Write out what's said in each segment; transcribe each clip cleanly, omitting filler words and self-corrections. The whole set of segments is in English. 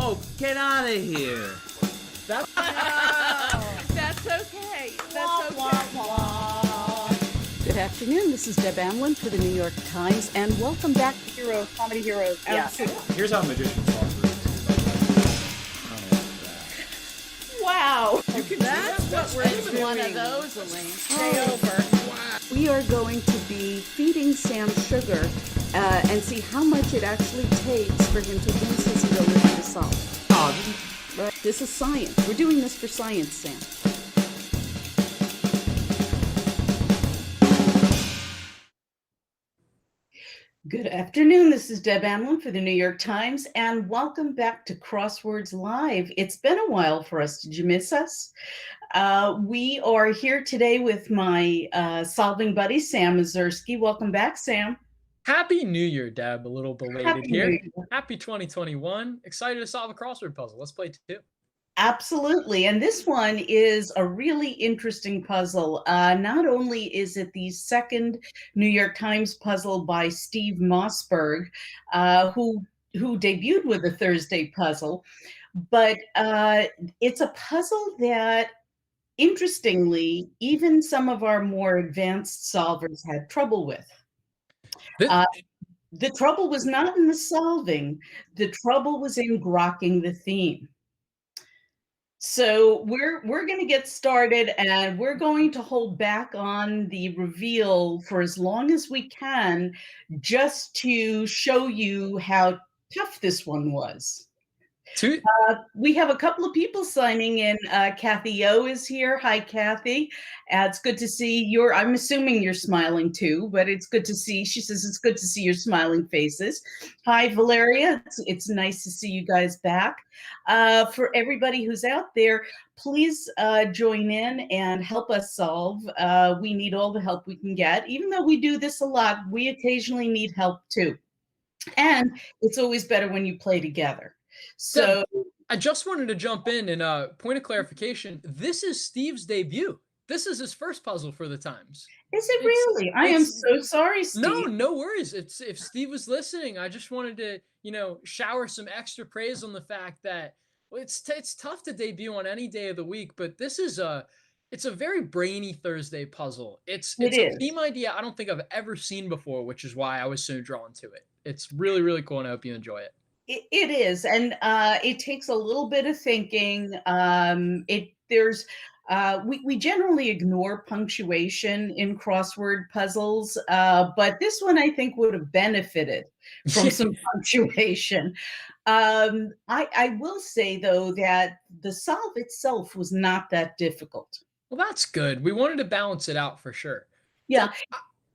Oh, get out of here. That's okay. That's okay. Good afternoon. This is Deb Amlen for the New York Times, and welcome back to Heroes, Comedy Heroes. Yeah. Here's how magicians solve Wow. That's what we're doing. One of those, Elaine. Stay over. We are going to be feeding Sam sugar and see how much it actually takes for him to lose his ability to solve. Right? This is science. We're doing this for science, Sam. Good afternoon. This is Deb Amlen for the New York Times, and welcome back to Crosswords Live. It's been a while for us. Did you miss us? We are here today with my solving buddy, Sam Ezersky. Welcome back, Sam. Happy New Year, Deb. A little belated here. New Year. Happy 2021. Excited to solve a crossword puzzle. Let's play two. Absolutely. And this one is a really interesting puzzle. Not only is it the second New York Times puzzle by Steve Mossberg, who debuted with a Thursday puzzle, but it's a puzzle that, interestingly, even some of our more advanced solvers had trouble with. The trouble was not in the solving. The trouble was in grokking the theme. So we're going to get started, and we're going to hold back on the reveal for as long as we can, just to show you how tough this one was. We have a couple of people signing in. Kathy O is here. Hi, Kathy. It's good to see your, I'm assuming you're smiling too, but it's good to see, she says it's good to see your smiling faces. Hi, Valeria. It's nice to see you guys back. For everybody who's out there, please join in and help us solve. We need all the help we can get. Even though we do this a lot, we occasionally need help too. And it's always better when you play together. So I just wanted to jump in and point of clarification. This is Steve's debut. This is his first puzzle for the Times. Is it really? I am so sorry, Steve. No worries. If Steve was listening, I just wanted to, shower some extra praise on the fact that it's tough to debut on any day of the week, but this is it's a very brainy Thursday puzzle. It's a theme idea I don't think I've ever seen before, which is why I was so drawn to it. It's really, really cool, and I hope you enjoy it. It is, and it takes a little bit of thinking. We generally ignore punctuation in crossword puzzles, but this one I think would have benefited from some punctuation. I will say though that the solve itself was not that difficult. Well, that's good. We wanted to balance it out for sure. Yeah.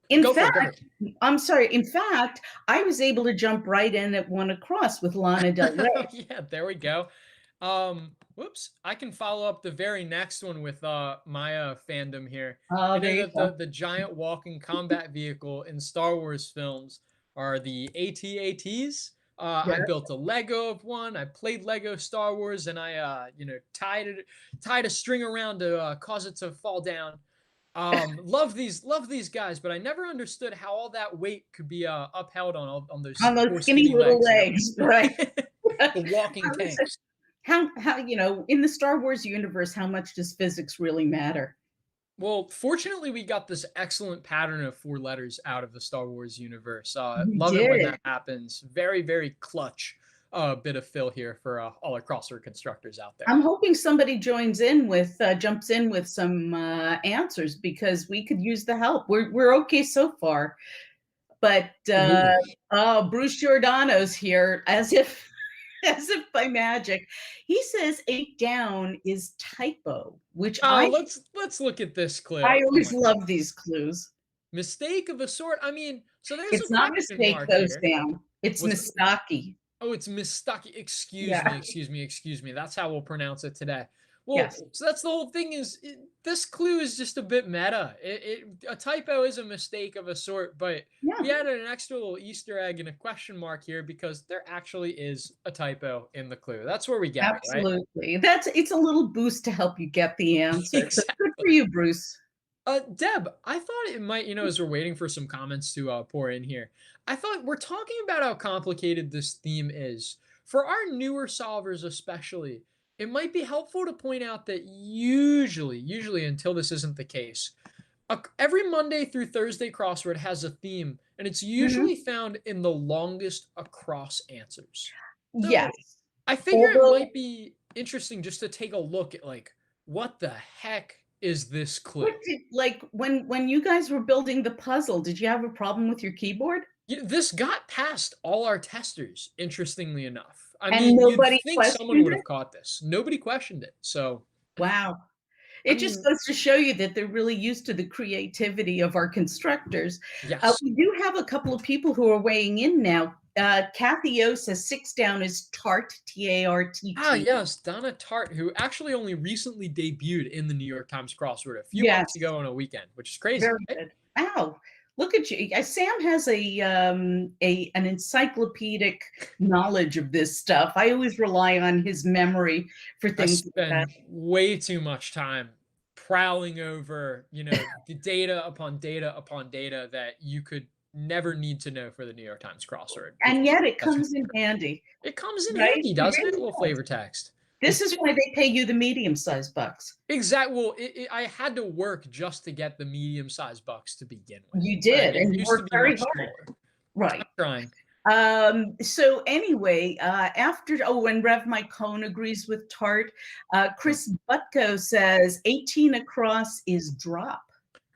In fact, I'm sorry. In fact, I was able to jump right in at one across with Lana Del Rey. Yeah, there we go. Whoops. I can follow up the very next one with my fandom here. Oh, there you go. The giant walking combat vehicle in Star Wars films are the AT-ATs. I built a Lego of one. I played Lego Star Wars, and I tied a string around to cause it to fall down. Love these guys, but I never understood how all that weight could be upheld on those skinny little legs, right? The walking tanks. How in the Star Wars universe, how much does physics really matter? Well, fortunately, we got this excellent pattern of 4 letters out of the Star Wars universe. Love it when that happens. Very, very clutch. Bit of fill here for all our crossword constructors out there. I'm hoping somebody jumps in with some answers, because we could use the help. We're okay so far, but Bruce Giordano's here as if by magic. He says 8 down is typo, which let's look at this clue. I always love these clues. Mistake of a sort. I mean, so there's it's not mistake goes down. It's mistake. Oh, it's mistake. Excuse me. That's how we'll pronounce it today. Well, yes. So that's the whole thing. This clue is just a bit meta. A typo is a mistake of a sort, but we added an extra little Easter egg and a question mark here because there actually is a typo in the clue. That's where we get it, right? Absolutely. It's a little boost to help you get the answer. Exactly. So good for you, Bruce. Deb, I thought it might, as we're waiting for some comments to pour in here, I thought we're talking about how complicated this theme is. For our newer solvers especially, it might be helpful to point out that usually until this isn't the case, every Monday through Thursday crossword has a theme, and it's Mhm. usually found in the longest across answers. So Yes. I figure it Although, might be interesting just to take a look at like what the heck is this clue? what did, like when you guys were building the puzzle, did you have a problem with your keyboard? This got past all our testers, interestingly enough. I And mean, you'd nobody think someone questioned would it? have caught this. Nobody questioned it. So, Wow. I It just mean, goes to show you that they're really used to the creativity of our constructors. yes. We do have a couple of people who are weighing in now. Kathy O says 6 down is tart, Ah, T-A-R-T-T. yes, Donna Tartt, who actually only recently debuted in the New York Times Crossword a few Yes, months ago on a weekend, which is crazy, very right? good. Wow, look at you. Sam has an encyclopedic knowledge of this stuff. I always rely on his memory for I things like that. spend way too much time prowling over, the data upon data upon data that you could never need to know for the New York Times crossword And because yet it that's comes in handy, it comes in right? handy, It doesn't it? A really little does. flavor text. This It's is why they pay you the medium-sized bucks. exact. Well, I had to work just to get the medium-sized bucks to begin with, You right? did, It and you used to worked be very much hard. smaller. Right. I'm trying. So anyway, when Rev Mike Cohn agrees with Tart, Chris Butko says 18 across is drop.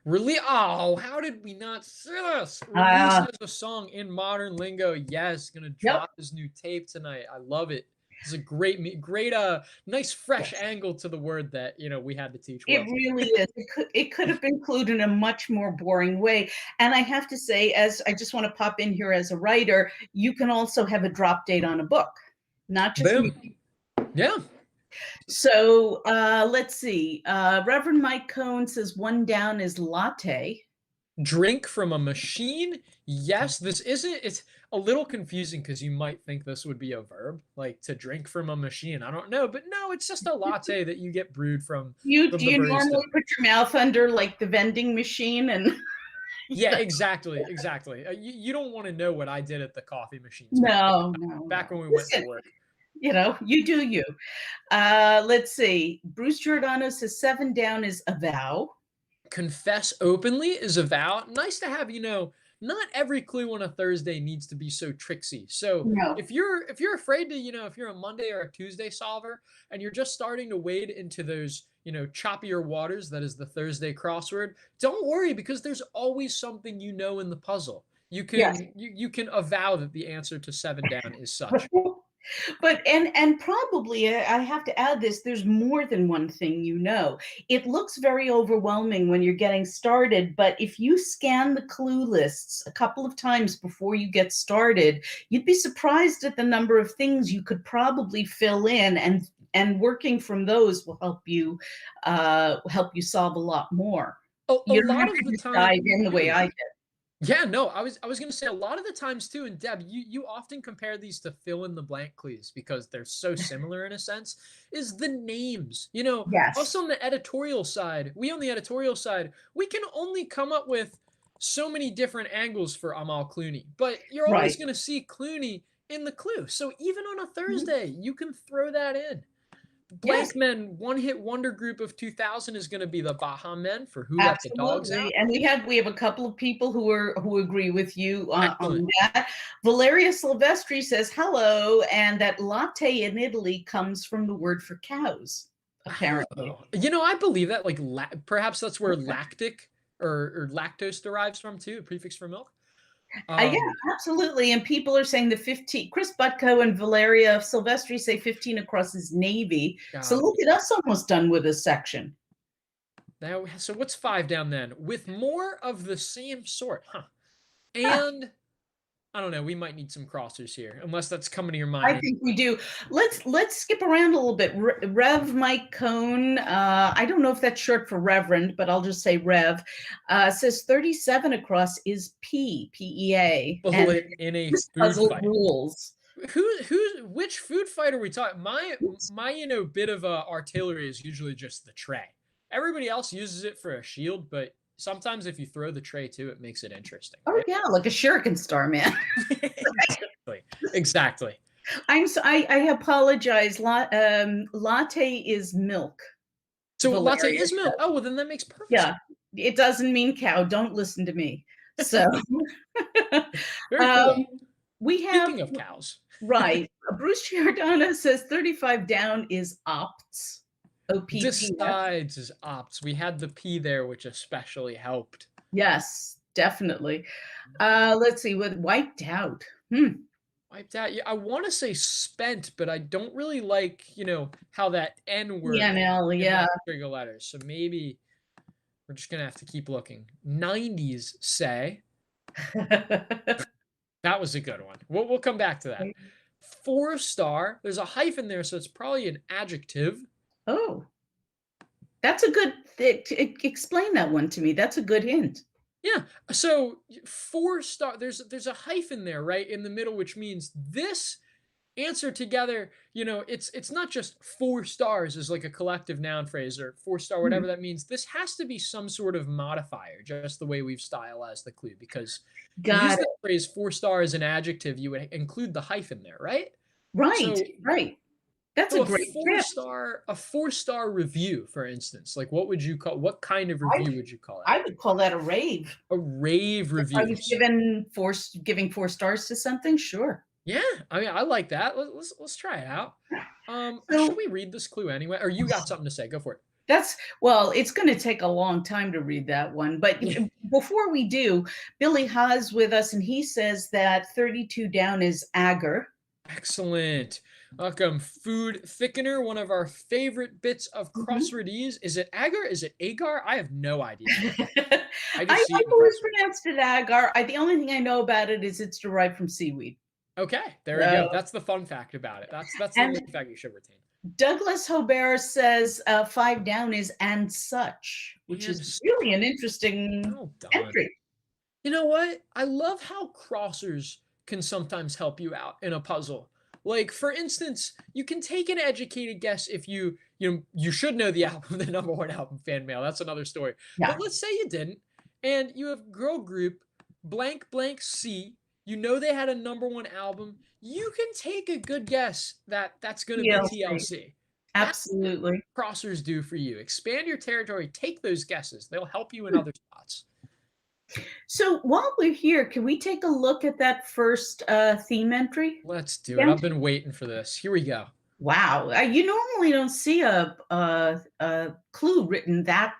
How did we not see this? Release Uh, as a song in modern lingo. Yes, gonna yep. drop his new tape tonight. I love it. It's a great, nice fresh angle to the word that we had to teach It Will. really is. It could have been included in a much more boring way. And I have to say, as I just want to pop in here as a writer, you can also have a drop date on a book, not just me. Boom. Yeah. So let's see. Reverend Mike Cohn says 1 down is latte. Drink from a machine? Yes, this isn't. It's a little confusing because you might think this would be a verb, like to drink from a machine. I don't know, but no, it's just a latte that you get brewed from Do the you barista. normally put your mouth under like the vending machine and Yeah, exactly. You don't want to know what I did at the coffee machines back no. when we went to Listen, work. you do you. Let's see. Bruce Giordano says 7 down is a vow. Confess openly is a vow. Nice to have, not every clue on a Thursday needs to be so tricksy. So No. if you're afraid to, if you're a Monday or a Tuesday solver and you're just starting to wade into those, choppier waters, that is the Thursday crossword, don't worry because there's always something in the puzzle. You Yes. can you can avow that the answer to 7 down is such. But and probably I have to add this, there's more than one thing It looks very overwhelming when you're getting started, but if you scan the clue lists a couple of times before you get started, you'd be surprised at the number of things you could probably fill in, and working from those will help you solve a lot more. A You don't lot have of to the just time dive in the way too. I did. Yeah, no, I was gonna say a lot of the times too, and Deb, you often compare these to fill in the blank clues because they're so similar in a sense, is the names. Yes. Us on the editorial side, we can only come up with so many different angles for Amal Clooney, but you're always Right. gonna see Clooney in the clue. So even on a Mhm. Thursday, you can throw that in. Yes. Blank Men one hit wonder group of 2000 is going to be the Baha Men for Who Let the Dogs Absolutely, Out. and we have a couple of people who agree with you Excellent. on that. Valeria Silvestri says hello, and that latte in Italy comes from the word for cows, apparently. Oh, I believe that. Like, perhaps that's where lactic or lactose derives from too, a prefix for milk. Yeah, Um, absolutely, and people are saying the 15. Chris Butko and Valeria Silvestri say 15 across is navy. So look at us, almost done with this section. so what's 5 down then? With more of the same sort, huh? And I don't know. We might need some crossers here, unless that's coming to your mind. I think we do. Let's skip around a little bit. Rev Mike Cohn, I don't know if that's short for Reverend, but I'll just say Rev, says 37 across is PEA. And Bullet in a this food puzzle fight. rules. Which food fight are we talking? My bit of artillery is usually just the tray. Everybody else uses it for a shield, but sometimes if you throw the tray too, it makes it interesting. Oh Right? yeah, like a shuriken star, man. Exactly. I apologize. Latte is milk. So latte Valeria is milk. says. Oh, well, then that makes perfect Yeah, sense. it doesn't mean cow. Don't listen to me. So, Very um, cool. we have Speaking of cows. right. Bruce Giordano says 35 down is opts. OPT. Decides is opts. We had the P there, which especially helped. Yes, definitely. Let's see, with wiped out. Wiped out. Yeah, I want to say spent, but I don't really like, how that N word ENL, in yeah. that trigger letters. So maybe we're just gonna have to keep looking. 90s say. That was a good one. We'll come back to that. 4-star. There's a hyphen there, so it's probably an adjective. Oh, that's a good, explain that one to me. That's a good hint. Yeah. So 4-star. There's a hyphen there, right in the middle, which means this answer together. It's not just 4 stars as like a collective noun phrase or 4-star, whatever that means. This has to be some sort of modifier, just the way we've stylized the clue, because to use Got it. the phrase 4-star as an adjective, you would include the hyphen there, right? Right, So right. That's So a a great four tip. star, a 4-star review, for instance, like what would you call? What kind of review would you call it? I would call that a rave. A rave If I was reviews. giving 4 stars to something, sure. Yeah, I mean, I like that. Let's try it out. So Should we read this clue anyway? Or you got something to say? Go for it. well, it's going to take a long time to read that one. But Yeah. before we do, Billy Haas with us, and he says that 32 down is agar. Excellent. Welcome. Food thickener, one of our favorite bits of crosswordese. Is it agar? Is it agar? I have no idea. I just see it I've in always crosswords. pronounced it agar. The only thing I know about it is it's derived from seaweed. Okay, there we go. That's the fun fact about it. That's the And only fact you should retain. Douglas Hobert says 5 down is and such, which And is really an interesting well done. entry. You know what? I love how crossers can sometimes help you out in a puzzle. Like, for instance, you can take an educated guess if you should know the album, the number one album, fan mail. That's another story. Yeah. But let's say you didn't, and you have girl group blank blank C. You know they had a number one album. You can take a good guess that that's going to be TLC. TLC. Absolutely. That's what crossers do for you. Expand your territory. Take those guesses. They'll help you in other spots. So while we're here, can we take a look at that first theme entry? Let's do it. I've been waiting for this. Here we go. Wow, you normally don't see a clue written that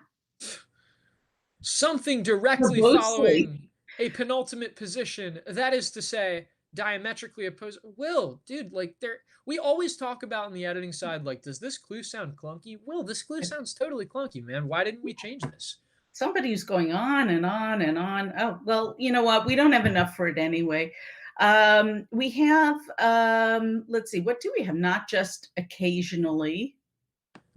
Something directly verbosely. following a penultimate position. That is to say, diametrically opposed. Will, dude, like we always talk about on the editing side, like, does this clue sound clunky? Will, this clue sounds totally clunky, man. Why didn't we change this? Somebody's going on and on and on. Oh, well, you know what? We don't have enough for it anyway. We have, let's see, what do we have? Not just occasionally.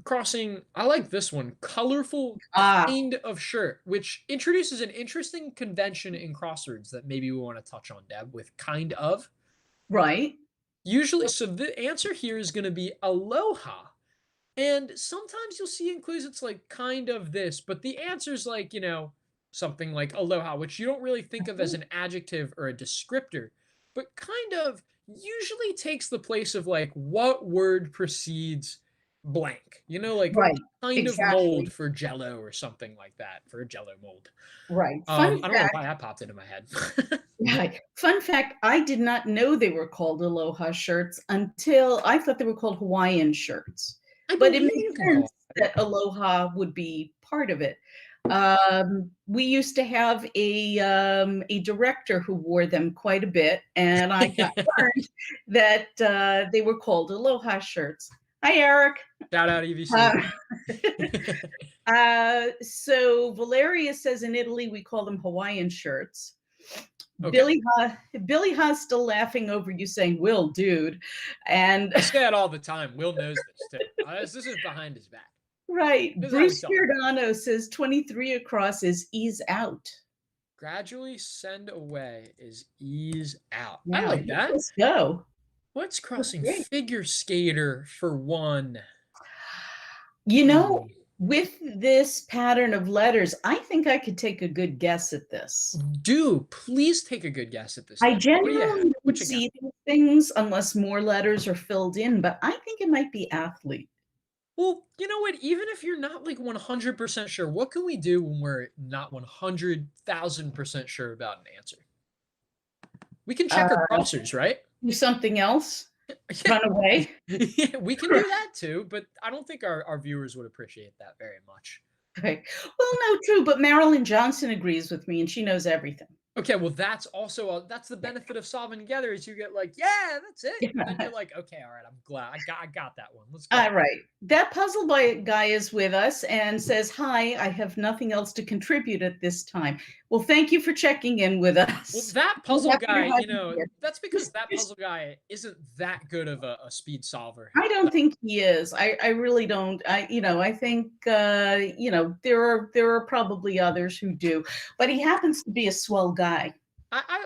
Crossing, I like this one, colorful kind of shirt, which introduces an interesting convention in crosswords that maybe we want to touch on, Deb, with kind of. Right. Usually, so the answer here is going to be aloha. And sometimes you'll see in clues it's like kind of this, but the answer is like, something like aloha, which you don't really think of as an adjective or a descriptor, but kind of usually takes the place of like what word precedes blank, like Right. kind of mold for Jello or something like that, for a Jello mold. Right. I don't know why that popped into my head. Right. Fun fact, I did not know they were called aloha shirts until I thought they were called Hawaiian shirts. But it makes sense that aloha would be part of it. We used to have a director who wore them quite a bit, and I got learned that they were called aloha shirts. Hi, Eric. Shout out EVC. So Valeria says in Italy we call them Hawaiian shirts. Okay. Billy Ha's still laughing over you saying, Will, dude. And I say that all the time. Will knows this too. This is behind his back. Right. Bruce Giordano says 23 across is ease out. Gradually send away is ease out. Yeah, I like that. Let's go. What's crossing? Figure skater for one. with this pattern of letters, I think I could take a good guess at this. Do please take a good guess at this, I Deb. What do you have? generally don't What you got? see these things unless more letters are filled in, but I think it might be athlete. Well, you know what? Even if you're not like 100% sure, what can we do when we're not 100,000% sure about an answer? We can check our Uh, crossers, right? do something else? Yeah, Run away? yeah, we can do that too, but I don't think our viewers would appreciate that very much. Okay. Well, no, true, but Marilyn Johnson agrees with me, and she knows everything. Okay, well, that's also that's the benefit of solving together is you get like, yeah, that's it. And then you're like, okay, all right, I'm glad I got that one. Let's go. All right. That puzzle guy is with us and says, "Hi, I have nothing else to contribute at this time." Well, thank you for checking in with Well, us. that We're puzzle happy to guy, have you here. that's because that Just puzzle guy isn't that good of a speed solver. I don't think he is. I really don't. I think there are probably others who do, but he happens to be a swell guy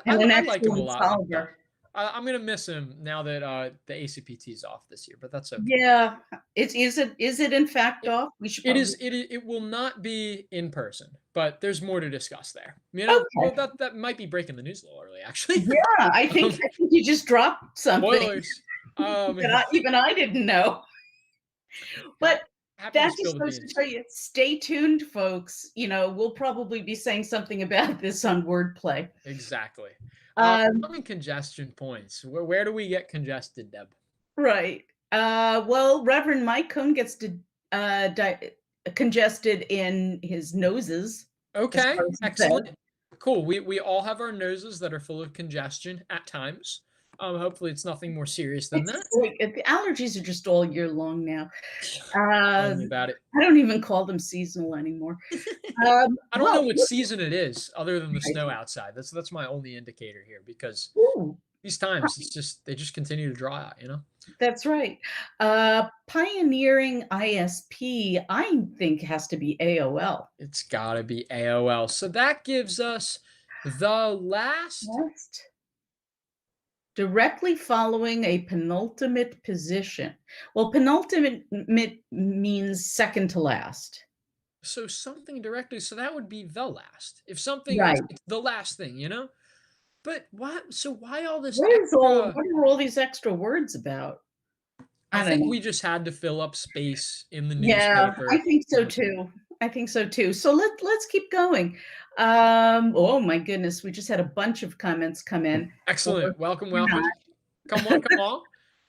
and an I like him a excellent lot. solver. I'm gonna miss him now that the ACPT is off this year, but that's okay. Yeah. Is it in fact off? We should It probably is. It will not be in person, but there's more to discuss there. Well, Okay. that might be breaking the news a little early, actually. Yeah, I think Um, I think you just dropped something Spoilers. that even I didn't know. ha- But happy to that spill just the goes to beans. tell you, stay tuned, folks. We'll probably be saying something about this on wordplay. Exactly. Um, Tongue congestion points. Where do we get congested, Deb? right. Well, Reverend Mike Cohn gets congested in his noses, as Okay, far as he says. excellent. Cool. We all have our noses that are full of congestion at times. Hopefully it's nothing more serious than that. It's like the allergies are just all year long now. Tell Uh, me about it. I don't even call them seasonal anymore. I don't know Well, what season it is other than the snow outside. That's my only indicator here because ooh, these times they just continue to draw out. that's right. Pioneering ISP, I think has to be AOL. It's got to be AOL. So that gives us the last. Next, directly following a penultimate position. Well, penultimate means second to last. So something directly. So that would be the last. If something Right. it's the last thing. But what? So why all this What extra? are all these extra words about? I I don't think know. we just had to fill up space in the Yeah, I newspaper. think so too. I think so too. So let's keep going. Oh my goodness, we just had a bunch of comments come in. Or Excellent. Welcome, not. welcome. Come on, come on.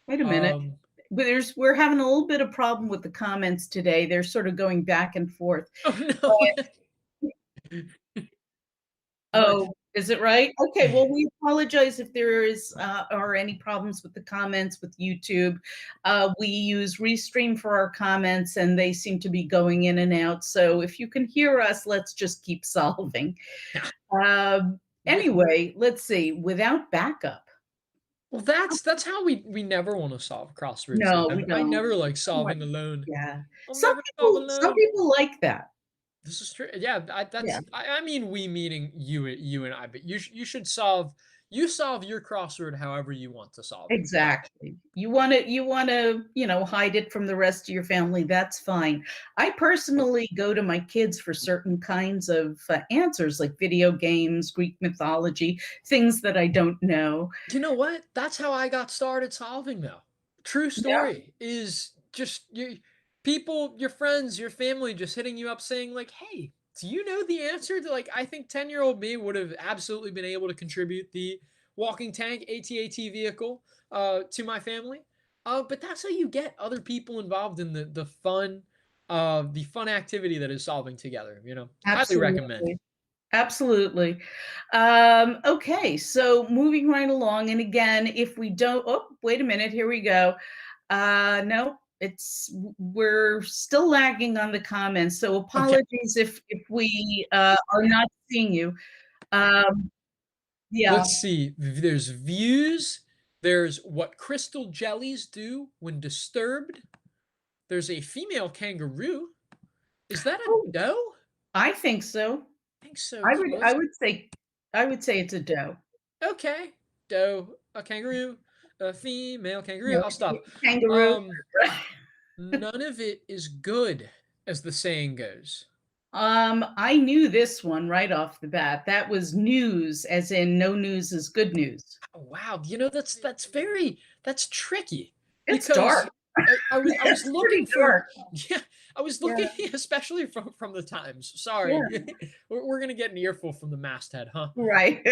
Wait a minute. Um, We're having a little bit of problem with the comments today. They're sort of going back and forth. oh no. My Oh, is it right? Okay, well, we apologize if there are any problems with the comments with YouTube. We use Restream for our comments, and they seem to be going in and out. So if you can hear us, let's just keep solving. Anyway, let's see. Without backup. Well, that's how we never want to solve crosswords. No, we I don't. never like solving alone. Yeah. I'll Some never solve some alone. people like that. This is true. Yeah, Yeah. I mean we meaning you and I, but you should solve your crossword however you want to solve it. Exactly. You wanna, hide it from the rest of your family, that's fine. I personally go to my kids for certain kinds of answers, like video games, Greek mythology, things that I don't know. You know what? That's how I got started solving though. True Yeah. story is just your friends, your family just hitting you up saying like, "Hey, do you know the answer to like I think 10-year-old me would have absolutely been able to contribute the walking tank AT-AT vehicle to my family." But that's how you get other people involved in the fun activity that is solving together. Highly recommend. Absolutely. Absolutely. Okay, so moving right along, and again, if we don't oh, wait a minute, here we go. No, we're still lagging on the comments, so Okay. apologies if we are not seeing you. Um, yeah. Let's see. There's views. There's what crystal jellies do when disturbed. There's a female kangaroo. Is that a Oh, doe? I think so. I think so I too. would I would say I would say it's a doe. Okay. Doe, a kangaroo, a female kangaroo. No, I'll stop. kangaroo. Um, none of it is good. as the saying goes. I knew this one right off the bat. That was news, as in no news is good news. Oh, wow, that's tricky It's because dark. I was It's looking pretty for dark. yeah, I was Yeah, looking especially from the Times. Sorry. yeah, We're gonna get an earful from the masthead, huh? right.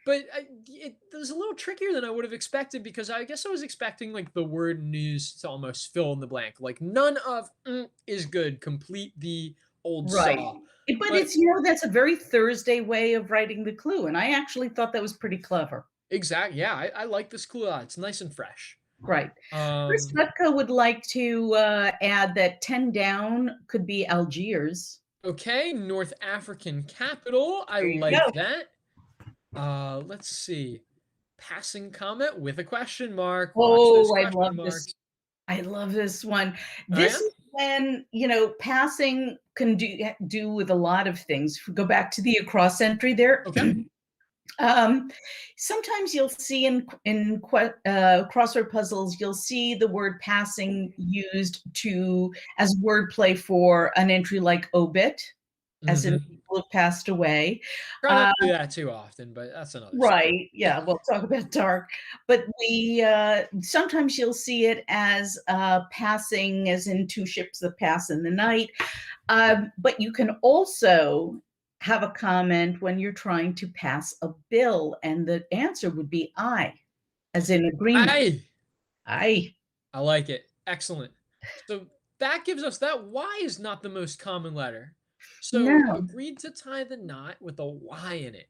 But it was a little trickier than I would have expected because I guess I was expecting like the word news to almost fill in the blank. Like none of is good. Complete the old Right. saw. But But it's, that's a very Thursday way of writing the clue. And I actually thought that was pretty clever. exactly, yeah, I like this clue. It's nice and fresh. Right. Chris Um, Rutko would like to add that 10 down could be Algiers. okay, North African capital. I There you like go. that. Let's see. Passing comment with a question mark. Watch those Oh, I question love this. marks. I love this one. Oh This yeah? is when, passing can do with a lot of things. If we go back to the across entry there. Okay. Um, sometimes you'll see in crossword puzzles, you'll see the word passing used as wordplay for an entry like obit, as in Mhm. people have passed away. Try not Uh, to do that too often, but that's another story. right, yeah, we'll talk about dark. But we sometimes you'll see it as passing, as in two ships that pass in the night. But you can also have a comment when you're trying to pass a bill, and the answer would be I, as in agreement. I I. I like it. Excellent. So that gives us that Y is not the most common letter. So No. agreed to tie the knot with a Y in it.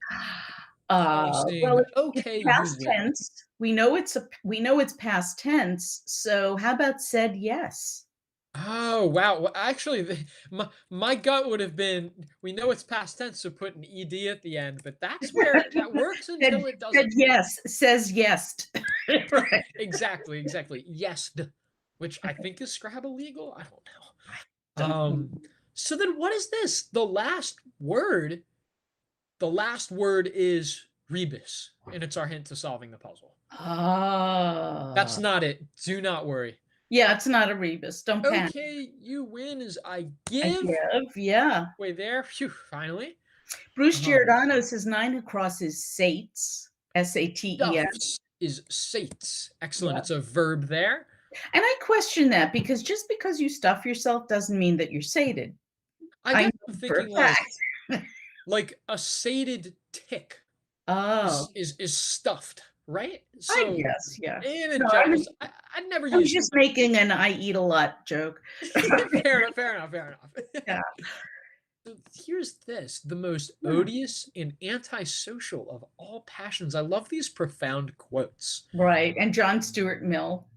Well, Causing it's okay, you past win. tense. We know it's past tense. So how about said yes? Oh wow. Well, actually, my gut would have been we know it's past tense, so put an ed at the end, but that's where that works said, until it said doesn't. yes. Says yes. Right. Exactly. Yes, which I think is Scrabble legal. I don't know. Don't know. So then what is this? The last word is rebus, and it's our hint to solving the puzzle. That's Ah. not it. Do not worry. Yeah, it's not a rebus. Don't panic. Okay, you win as I I give. give, yeah. Way there. Phew, finally. Bruce Um, Giordano says 9 across is sates, Saten. stuffs is sates. Excellent. Yeah. It's a verb there. And I question that because just because you stuff yourself doesn't mean that you're sated. I I guess know I'm for a thinking fact. like a sated tick Oh, is stuffed, right? I So guess, yeah. in a No, general, I'd never I was use just making an I eat a lot joke. fair enough. Yeah. So here's this, the most odious and antisocial of all passions. I love these profound quotes. Right. And John Stuart Mill.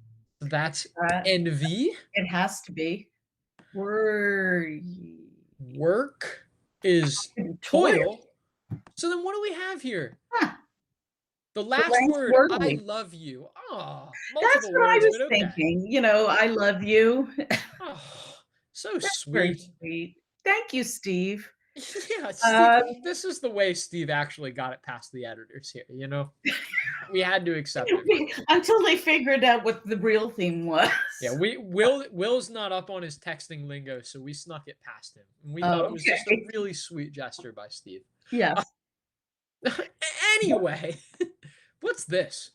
That's Uh, envy, it has to be. Word. work is Toil. toil. So then what do we have here? Huh. The The last last word, I wordly. love you. Ah, That's multiple what I words, was but okay. thinking. I love you. Oh, so That's very sweet. sweet. Thank you, Steve. Yeah, Steve, Um, this is the way Steve actually got it past the editors here, you know? We had to accept it. until they figured out what the real theme was. Yeah, Will's not up on his texting lingo, so we snuck it past him. And we thought it was just a Okay. really sweet gesture by Steve. Yes. Anyway, what's this?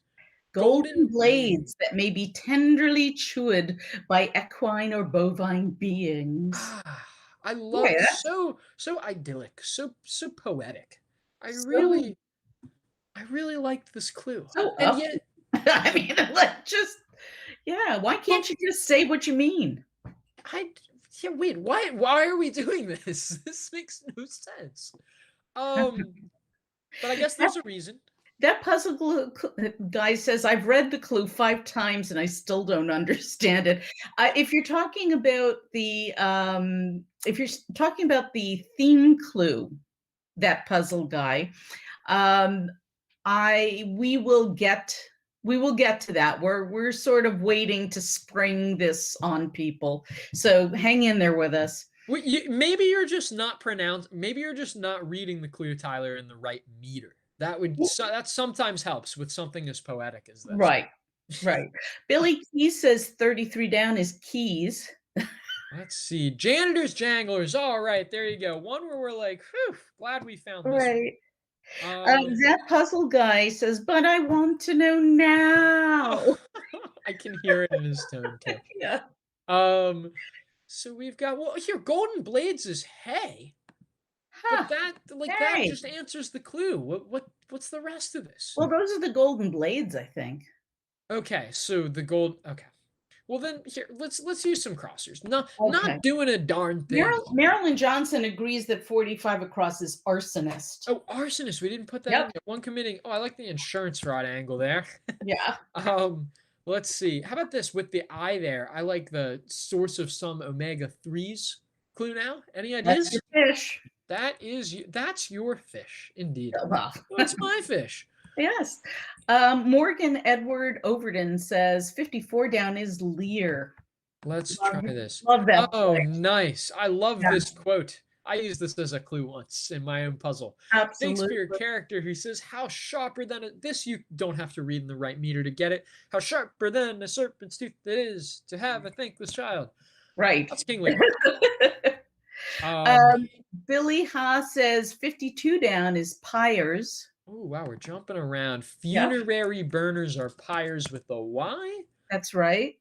Golden blades that may be tenderly chewed by equine or bovine beings. Ah, I love Yeah. so idyllic, so poetic. I So, really liked this clue. so And up. yet, I mean, why can't you just say what you mean? yeah, wait, why are we doing this? This makes no sense. But I guess there's a reason. That puzzle guy says, I've read the clue 5 times and I still don't understand it. If you're talking about the theme clue, that puzzle guy, we will get to that. We're sort of waiting to spring this on people. So hang in there with us. Maybe you're just not reading the clue, Tyler, in the right meter. That sometimes helps with something as poetic as this. Right. Billy Keys says 33 down is keys. Let's see. Janitors, janglers. All right, there you go. One where we're like, whew, glad we found this Right. one. That puzzle guy says, but I want to know now. I can hear it in his tone too. Yeah. Um, so we've got, well, here, golden blades is hay, but Huh. that Hey. just answers the clue. What's the rest of this? Well, those are the golden blades, I think. Okay, so the gold. Okay, well then here let's use some crossers. Okay. Not doing a darn thing. Marilyn Johnson agrees that 45 across is arsonist. Oh, arsonist. We didn't put that in Yep. there. One committing. Oh, I like the insurance fraud angle there. Yeah. Let's see. How about this with the I there? I like the source of some omega-3s clue now. Any That's ideas? your fish. That's your fish, indeed. Well, That's my fish. yes. Morgan Edward Overton says 54 down is Lear. Let's try this. Love that. Oh, play. nice. I love Yeah. this quote. I used this as a clue once in my own puzzle. Absolutely. Shakespeare character who says, how sharper than this you don't have to read in the right meter to get it. How sharper than a serpent's tooth it is to have a thankless child. Right. That's King Lear. Billy Haas says 52 down is Pyres. Oh, wow. We're jumping around. Yeah. Funerary burners are pyres with a Y. That's right.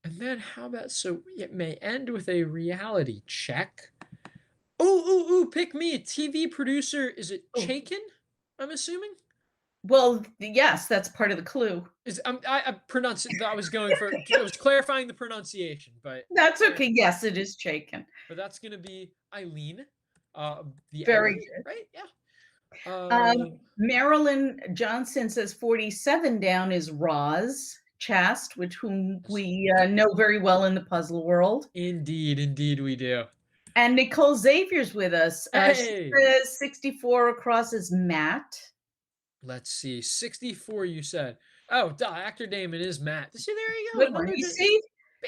And then how about, so it may end with a reality check. Ooh, pick me. TV producer. Is it Chaikin? I'm assuming. Well, yes, that's part of the clue. I pronounced it. I was going for. I was clarifying the pronunciation, but That's okay. Yes, it is Chaikin. But that's gonna be Eileen. The Very elder, good. right? Yeah. Marilyn Johnson says 47 down is Roz Chast, whom we know very well in the puzzle world. Indeed, we do. And Nicole Xavier's with us. Hey. She says 64 across is Matt. Let's see. 64, you said. Oh, actor Damon is Matt. See, there you go. Good one. You see?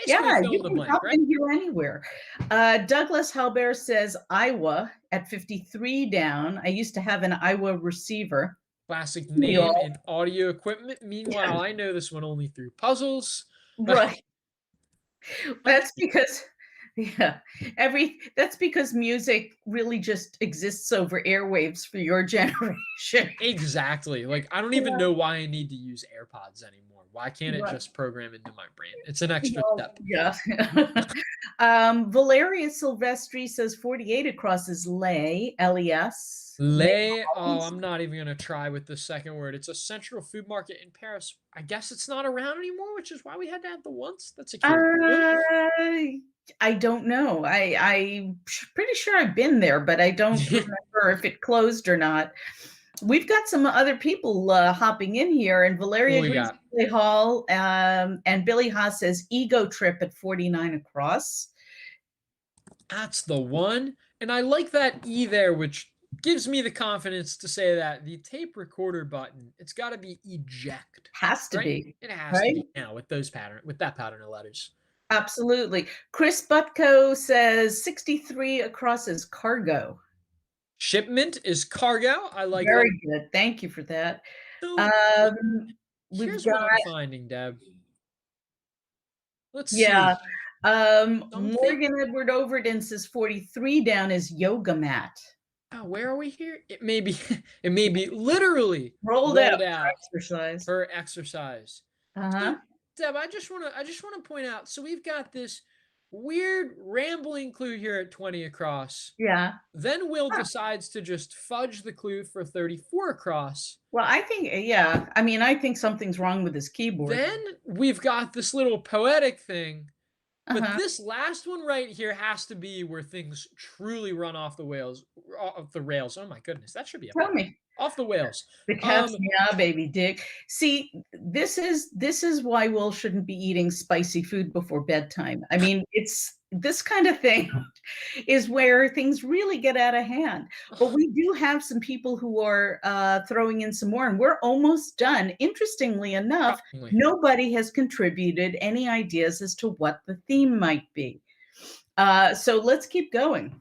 Yeah, you can hop in here anywhere. Douglas Halbert says Iowa at 53 down. I used to have an Iowa receiver. Classic name and audio equipment. Meanwhile, I know this one only through puzzles. Right. That's because, that's because music really just exists over airwaves for your generation. Exactly. Like, I don't even know why I need to use AirPods anymore. Why can't it just program into my brain? It's an extra step. Yeah. Valeria Silvestri says 48 across is Lay, L-E-S. Lay, oh, I'm not even going to try with the second word. It's a central food market in Paris. I guess it's not around anymore, which is why we had to have the once. That's a cute I don't know. I'm pretty sure I've been there, but I don't remember if it closed or not. We've got some other people hopping in here, and Valeria agrees with Billy Hall, and Billy Haas says Ego Trip at 49 across. That's the one. And I like that E there, which gives me the confidence to say that the tape recorder button, it's got to be eject. Has to be. It has to be now with that pattern of letters. Absolutely. Chris Butko says 63 across is cargo. Shipment is cargo. I like Very good. Thank you for that. So, here's what I'm finding, Deb. Let's see. Morgan Edward Overton says 43 down is yoga mat. Oh, where are we here? It may be literally rolled out for exercise. Uh-huh. So, Deb, I just want to point out. So we've got this weird rambling clue here at 20 across. Yeah. Then Will decides to just fudge the clue for 34 across. Well, I think, I think something's wrong with his keyboard. Then we've got this little poetic thing. But this last one right here has to be where things truly run off the rails. Oh my goodness, that should be off the rails. The cat's baby dick. See, this is why Will shouldn't be eating spicy food before bedtime. I mean, it's this kind of thing is where things really get out of hand. But we do have some people who are throwing in some more, and we're almost done. Interestingly enough, nobody has contributed any ideas as to what the theme might be. So let's keep going.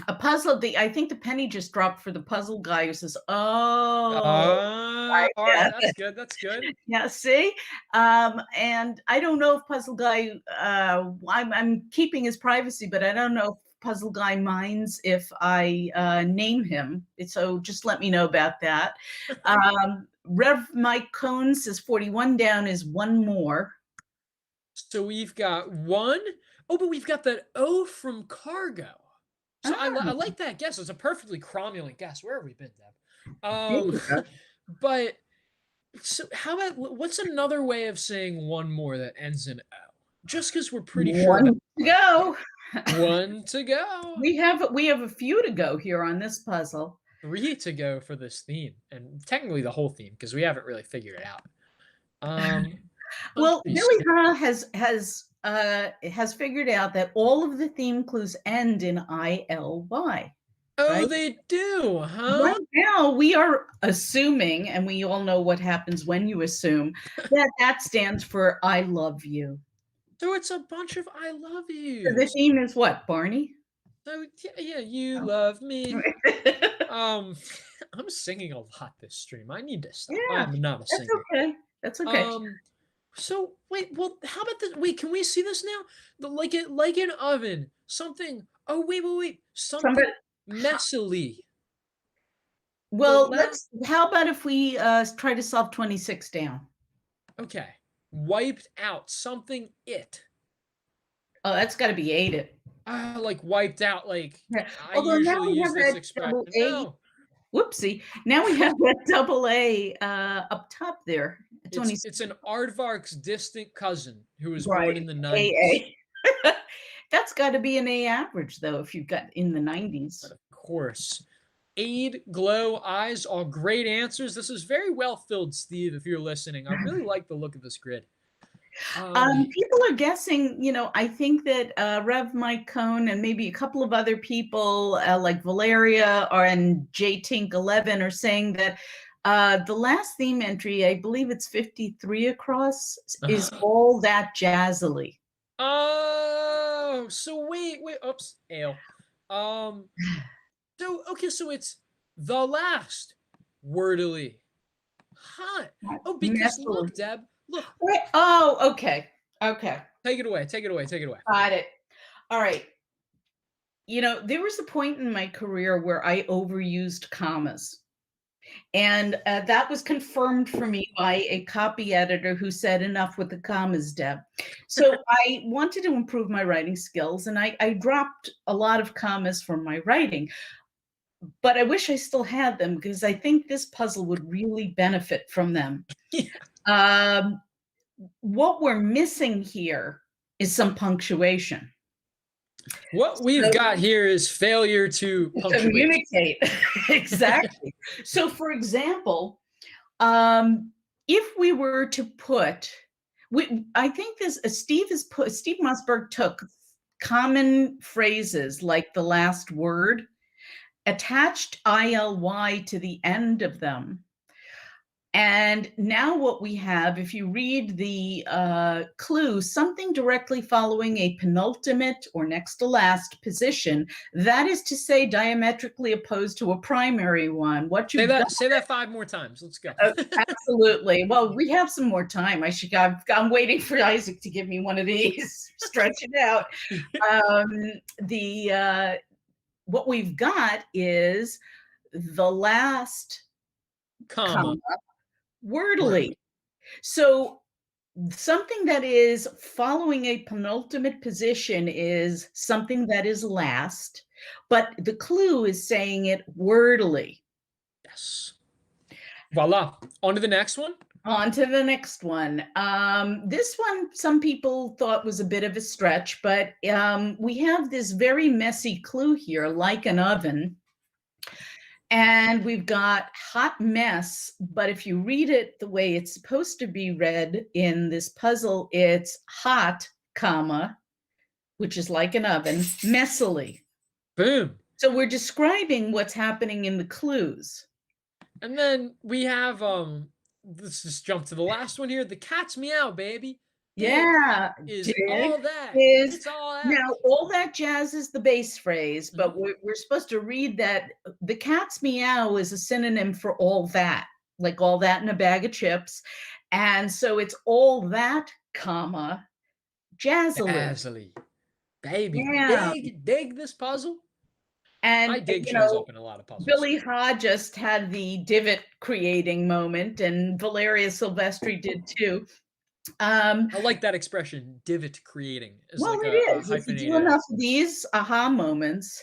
A puzzle. I think the penny just dropped for the puzzle guy who says, "Oh, All right, yeah, that's good. That's good. yeah." See, and I don't know if puzzle guy. I'm keeping his privacy, but I don't know if puzzle guy minds if I name him. So just let me know about that. Rev Mike Cohn says 41 down is one more. So we've got one. Oh, but we've got that O from cargo. So I like that guess. It's a perfectly cromulent guess. Where have we been, Deb? But so how about what's another way of saying one more that ends in O? Just because we're pretty sure about One to go. one to go. We have a few to go here on this puzzle. 3 to go for this theme, and technically the whole theme because we haven't really figured it out. Well, pretty Billy Ha has figured out that all of the theme clues end in ILY. Oh, right? they do, huh? Right now, we are assuming, and we all know what happens when you assume, that stands for I love you. So it's a bunch of I love So yous. the theme is what, Barney? So yeah, you love me. I'm singing a lot this stream. I need to stop. Yeah, I'm not a that's singer. okay. That's okay. So wait, well, how about this? Wait, can we see this now? Like an oven. Something. Oh, wait. Something messily. Well, how about if we try to solve 26 down? Okay. Wiped out. Something it. Oh, that's got to be ate it. Like wiped out. Like I Although now usually we use have this that expression. double A. No. Whoopsie. Now we have that double A up top there. It's an aardvark's distant cousin who was Right. born in the 90s. AA. That's got to be an A average, though, if you've got in the 90s. But of course. Aid, glow, eyes, all great answers. This is very well filled, Steve, if you're listening. I really like the look of this grid. People are guessing, I think that Rev Mike Cohn and maybe a couple of other people like Valeria and J Tink 11 are saying that the last theme entry, I believe it's 53 across, is all that jazzily. Oh, so wait, oops, ale. So it's the last wordily. Huh. Oh, because look, Deb, look. Wait, oh, okay. Take it away. Got it. All right. There was a point in my career where I overused commas. And that was confirmed for me by a copy editor who said, enough with the commas, Deb. So I wanted to improve my writing skills, and I dropped a lot of commas from my writing. But I wish I still had them because I think this puzzle would really benefit from them. Yeah. What we're missing here is some punctuation. What we've got here is failure to communicate. Exactly. So, for example, if we were to put, I think Steve Mossberg took common phrases like the last word, attached ILY to the end of them. And now what we have, if you read the clue, something directly following a penultimate or next to last position, that is to say diametrically opposed to a primary one. Say that 5 more times. Let's go. Absolutely. Well, we have some more time. I'm waiting for Isaac to give me one of these. Stretch it out. What we've got is the last comma wordily. So something that is following a penultimate position is something that is last, but the clue is saying it wordily. Yes. Voila. On to the next one. This one, some people thought was a bit of a stretch, but we have this very messy clue here, like an oven. And we've got hot mess, but if you read it the way it's supposed to be read in this puzzle, it's hot, comma, which is like an oven, messily. Boom. So we're describing what's happening in the clues. And then we have let's just jump to the last one here. The cat's meow, baby. Yeah. is Dig all that. is It's all that. now all that jazz is the base phrase, but Mhm. we're supposed to read that the cat's meow is a synonym for all that, like all that in a bag of chips. And so it's all that, comma, jazzily. Dazzly. Baby, Yeah. dig this puzzle. My And dig shows up in a lot of puzzles. Billy Ha just had the divot creating moment, and Valeria Silvestri did too. I like that expression, divot creating, as Well, like it a is. If you do hyphenated enough of these aha moments,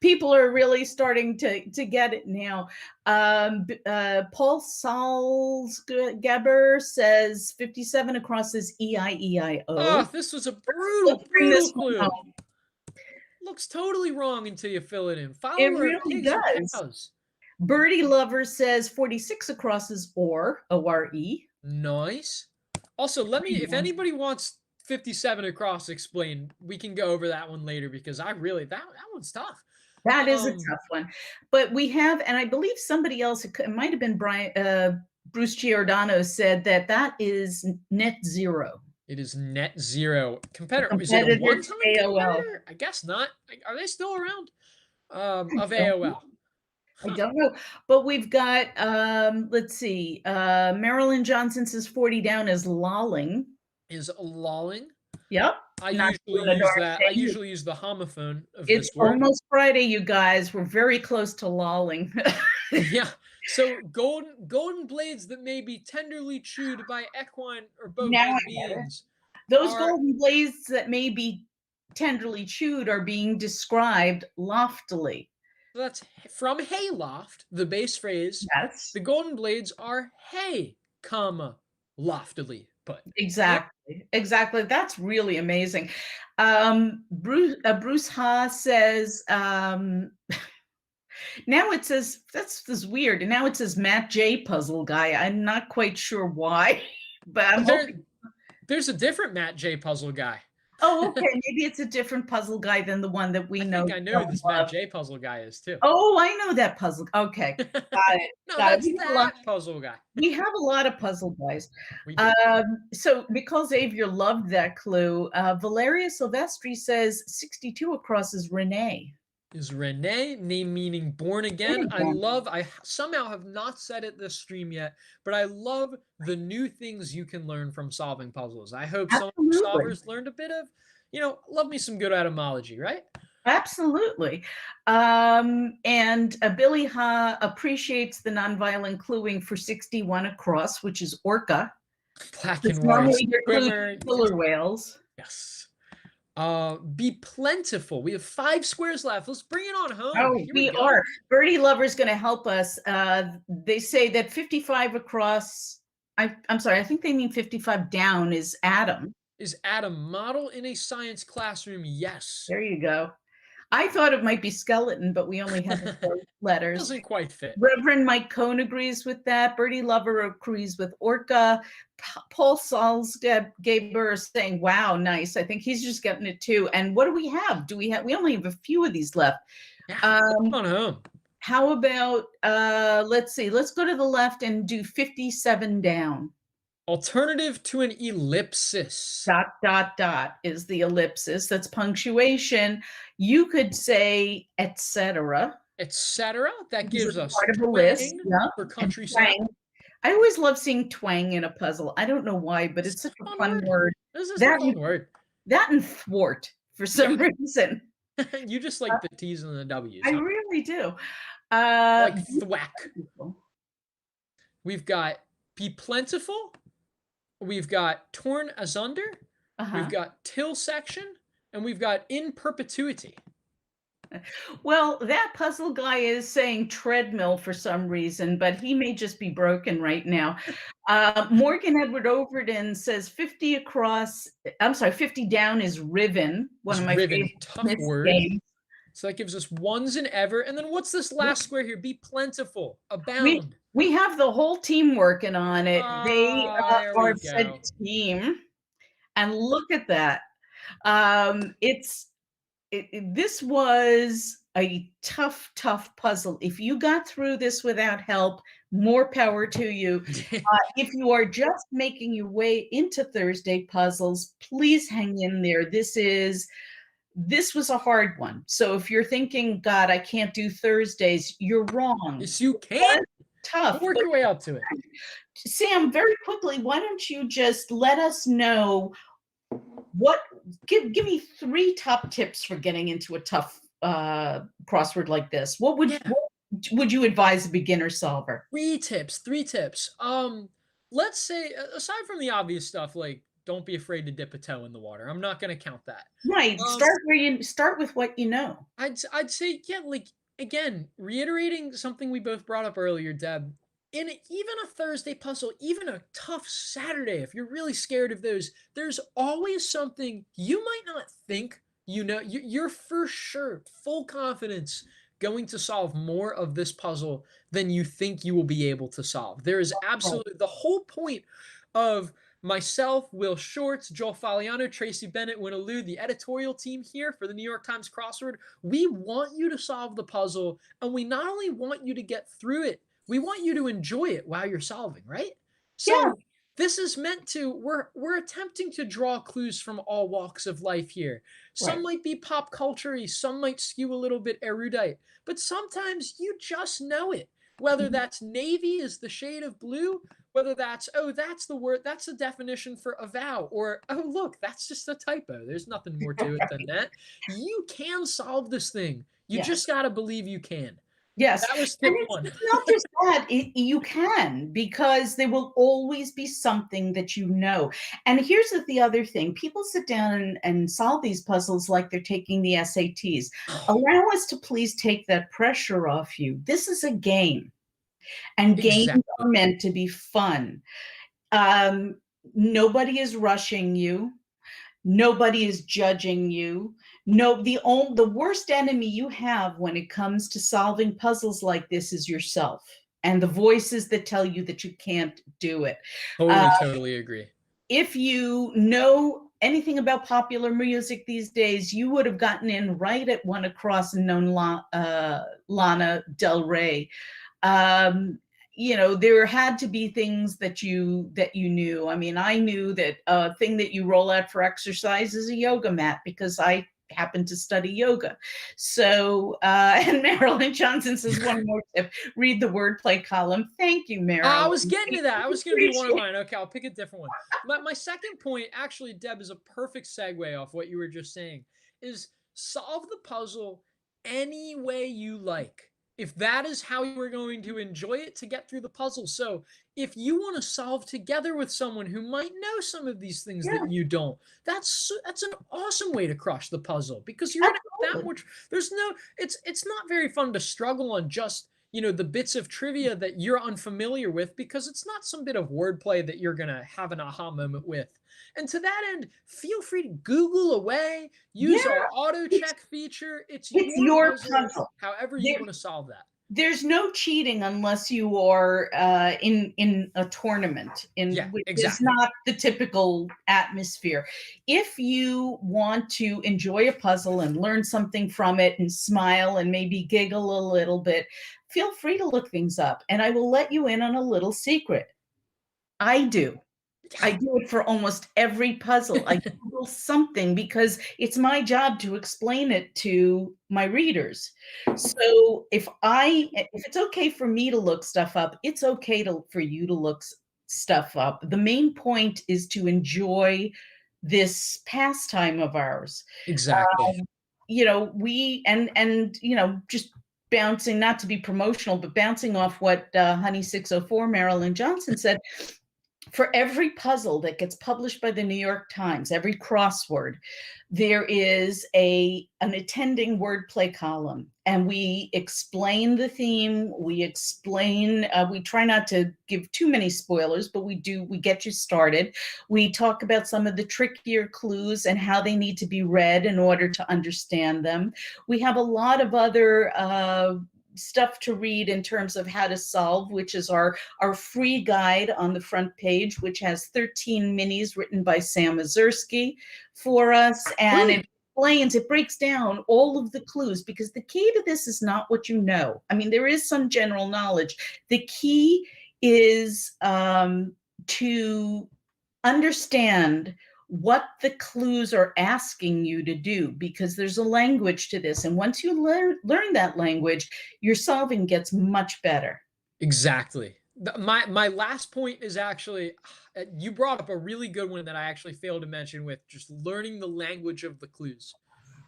people are really starting to get it now. Paul Salzgeber says 57 across is EIEIO. Oh, this was a Let's bring brutal this one clue. home. Looks totally wrong until you fill it in. It Follower of really pigs or does. cows. Birdie Lover says 46 across is ORE, O-R-E. Nice. Also, if anybody wants 57 across explained, we can go over that one later because that one's tough. That is a tough one. But we have, and I believe somebody else, it might have been Bruce Giordano said that is net zero. It is net zero. Competitor. Is it a Competitor one-time AOL. competitor? I guess not. Are they still around? Of AOL. I don't know. But we've got, let's see, Marilyn Johnson says 40 down is lolling. Is lolling. Yep. I Not usually doing a use darn that. I thing. usually use the homophone of It's this word. almost Friday, you guys. We're very close to lolling. Yeah. So golden blades that may be tenderly chewed by equine or Now bovine I get it. beings. Those are- golden blades that may be tenderly chewed are being described loftily. So that's from hayloft, the base phrase. Yes. The golden blades are hay, comma, loftily put. Exactly. Exactly. That's really amazing. Bruce Ha says, now it says, this is weird. And now it says Matt J. Puzzle Guy. I'm not quite sure why, but I'm hoping. There's a different Matt J. Puzzle Guy. Oh, okay. Maybe it's a different puzzle guy than the one that we know. I think I know who this Matt J. Puzzle Guy is too. Oh, I know that puzzle. Okay. Got it. No, Got that's it. that puzzle guy. We have a lot of puzzle guys. We do. So because Xavier loved that clue, Valeria Silvestri says 62 across is Renee. Is Renee, name meaning born again. I somehow have not said it this stream yet, but I love the new things you can learn from solving puzzles. I hope some solvers learned a bit of, love me some good etymology, right? Absolutely. And Billy Ha appreciates the nonviolent cluing for 61 across, which is orca. Black and white. Killer whales. Yes. Be plentiful. We have 5 squares left. Let's bring it on home. Oh, we are. Birdie Lover's going to help us. They say that 55 across, I'm sorry, I think they mean 55 down is Adam. Is Adam model in a science classroom? Yes. There you go. I thought it might be skeleton, but we only have 4 letters. Doesn't quite fit. Reverend Mike Cohn agrees with that. Birdie Lover agrees with orca. Paul Salzgeber is saying, wow, nice. I think he's just getting it too. And what do we have? We only have a few of these left. Come on home. How about, let's see, let's go to the left and do 57 down. Alternative to an ellipsis. ... is the ellipsis. That's punctuation. You could say, etc. Etc. That gives us part of a list for countryside. I always love seeing twang in a puzzle. I don't know why, but it's such a fun word. This is a fun word. That and thwart for some reason. You just like the T's and the W's. I really do. Like thwack. We've got be plentiful. We've got torn asunder. We've got till section. And we've got in perpetuity. Well, that puzzle guy is saying treadmill for some reason, but he may just be broken right now. Morgan Edward Overton says 50 across, I'm sorry, 50 down is riven. One of my favorite tough word. Games. So that gives us ones and ever. And then what's this last square here? Be plentiful, abound. We have the whole team working on it. They are a team. And look at that. This was a tough, tough puzzle. If you got through this without help, more power to you. If you are just making your way into Thursday puzzles, please hang in there. This was a hard one. So if you're thinking, God, I can't do Thursdays, you're wrong. Yes, you can. Tough. Work your way up to it. Sam, very quickly, why don't you just let us know give me 3 top tips for getting into a tough crossword like this. What would you advise a beginner solver? 3 tips. Let's say, aside from the obvious stuff, like don't be afraid to dip a toe in the water. I'm not going to count that. Right. Start with what you know. I'd say, yeah, like again, reiterating something we both brought up earlier, Deb. In even a Thursday puzzle, even a tough Saturday, if you're really scared of those, there's always something you might not think you know. You're for sure, full confidence, going to solve more of this puzzle than you think you will be able to solve. There is absolutely the whole point of myself, Will Shorts, Joel Faliano, Tracy Bennett, Winaloo, the editorial team here for the New York Times Crossword. We want you to solve the puzzle, and we not only want you to get through it, we want you to enjoy it while you're solving, right? So this is meant to, we're attempting to draw clues from all walks of life here. Some might be pop culture-y, some might skew a little bit erudite, but sometimes you just know it. Whether that's navy is the shade of blue, whether that's, oh, that's the word, that's the definition for avow, or, oh, look, that's just a typo. There's nothing more to it than that. You can solve this thing. You just got to believe you can. Yes. That was tip 1. It's not just that. You can, because there will always be something that you know. And here's the other thing. People sit down and solve these puzzles like they're taking the SATs. Allow us to please take that pressure off you. This is a game. And games are meant to be fun. Nobody is rushing you. Nobody is judging you. No, the worst enemy you have when it comes to solving puzzles like this is yourself and the voices that tell you that you can't do it. Totally agree. If you know anything about popular music these days, you would have gotten in right at 1 across and known Lana Del Rey. You know, there had to be things that you knew. I mean, I knew that a thing that you roll out for exercise is a yoga mat because I happen to study yoga. So, and Marilyn Johnson says one more tip, read the wordplay column. Thank you, Marilyn. I was getting to that. I was going to be one of mine. Okay, I'll pick a different one. My second point, actually, Deb, is a perfect segue off what you were just saying, is solve the puzzle any way you like. If that is how you are going to enjoy it to get through the puzzle. So if you want to solve together with someone who might know some of these things that you don't, that's an awesome way to crush the puzzle, because you're going to have that much. It's not very fun to struggle on just, you know, the bits of trivia that you're unfamiliar with, because it's not some bit of wordplay that you're going to have an aha moment with. And to that end, feel free to Google away, use our auto check feature. It's your puzzle, however you want to solve that. There's no cheating unless you are in a tournament, which is not the typical atmosphere. If you want to enjoy a puzzle and learn something from it and smile and maybe giggle a little bit, feel free to look things up. And I will let you in on a little secret. I do it for almost every puzzle. I Google something because it's my job to explain it to my readers. So if it's okay for me to look stuff up, it's okay for you to look stuff up. The main point is to enjoy this pastime of ours. Exactly. You know, you know, just bouncing, not to be promotional, but bouncing off what Honey 604 Marilyn Johnson said. For every puzzle that gets published by the New York Times, every crossword, there is an attending wordplay column, and we explain the theme. We explain. We try not to give too many spoilers, but we get you started. We talk about some of the trickier clues and how they need to be read in order to understand them. We have a lot of other stuff to read in terms of how to solve, which is our free guide on the front page, which has 13 minis written by Sam Ezersky for us. And it explains, it breaks down all of the clues, because the key to this is not what you know. I mean, there is some general knowledge. The key is to understand what the clues are asking you to do, because there's a language to this. And once you learn that language, your solving gets much better. Exactly. My last point is actually, you brought up a really good one that I actually failed to mention with just learning the language of the clues.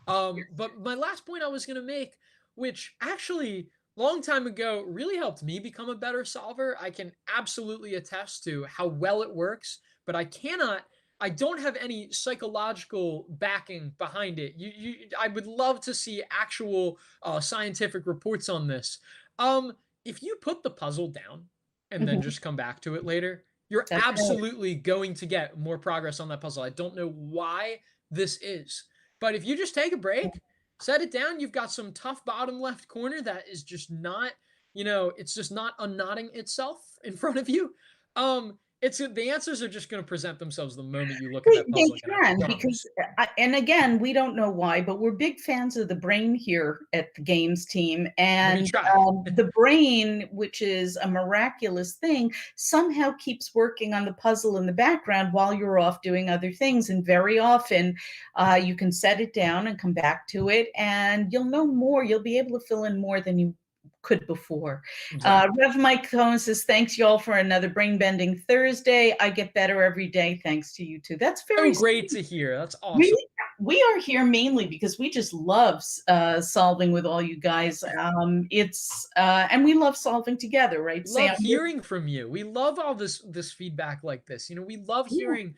But my last point I was going to make, which actually long time ago really helped me become a better solver. I can absolutely attest to how well it works, but I don't have any psychological backing behind it. I would love to see actual scientific reports on this. If you put the puzzle down and then just come back to it later, you're That's right. absolutely going to get more progress on that puzzle. I don't know why this is, but if you just take a break, set it down, you've got some tough bottom left corner that is just not, it's just not unknotting itself in front of you. It's the answers are just going to present themselves the moment you look at that puzzle They again. I can, promise. because, and again, we don't know why, but we're big fans of the brain here at the games team. And try. the brain, which is a miraculous thing, somehow keeps working on the puzzle in the background while you're off doing other things. And very often you can set it down and come back to it, and you'll know more. You'll be able to fill in more than you could before. Exactly. Rev Mike Cohen says, thanks y'all for another brain bending Thursday. I get better every day thanks to you too. That's very So great sweet. to hear. That's awesome. We are here mainly because we just love solving with all you guys. And we love solving together, right, Love Sam? hearing from you. We love all this feedback like this. We love hearing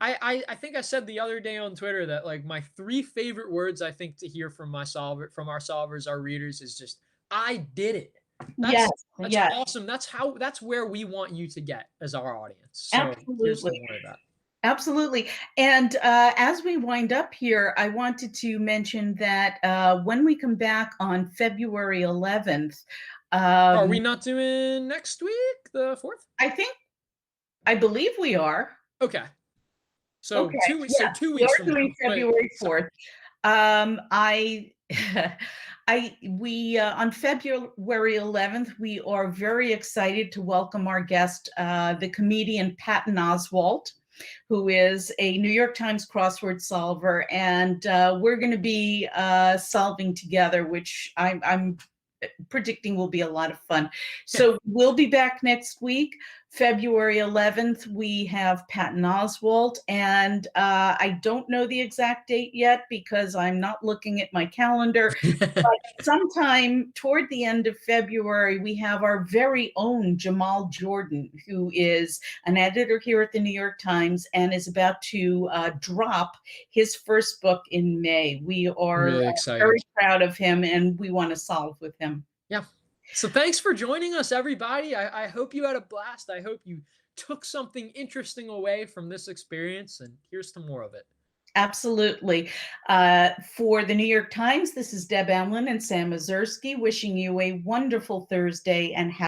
I think I said the other day on Twitter that like my 3 favorite words I think to hear from our solvers, our readers, is just I did it. That's Yes. awesome. That's where we want you to get as our audience. So here's to Absolutely. more of that. Absolutely. And as we wind up here, I wanted to mention that when we come back on February 11th, Are we not doing next week, the 4th? I believe we are. Okay. So Okay. 2 weeks. Yeah, So 2 we weeks are from now. doing February 4th. We on February 11th, we are very excited to welcome our guest, the comedian Patton Oswalt, who is a New York Times crossword solver, and we're going to be solving together, which I'm predicting will be a lot of fun. So we'll be back next week. February 11th, we have Patton Oswalt, and I don't know the exact date yet because I'm not looking at my calendar, but sometime toward the end of February, we have our very own Jamal Jordan, who is an editor here at the New York Times and is about to drop his first book in May. We are Really excited. very proud of him, and we want to solve with him. Yeah. So thanks for joining us, everybody. I hope you had a blast. I hope you took something interesting away from this experience, and here's to more of it. Absolutely. For the New York Times, this is Deb Amlen and Sam Ezersky wishing you a wonderful Thursday and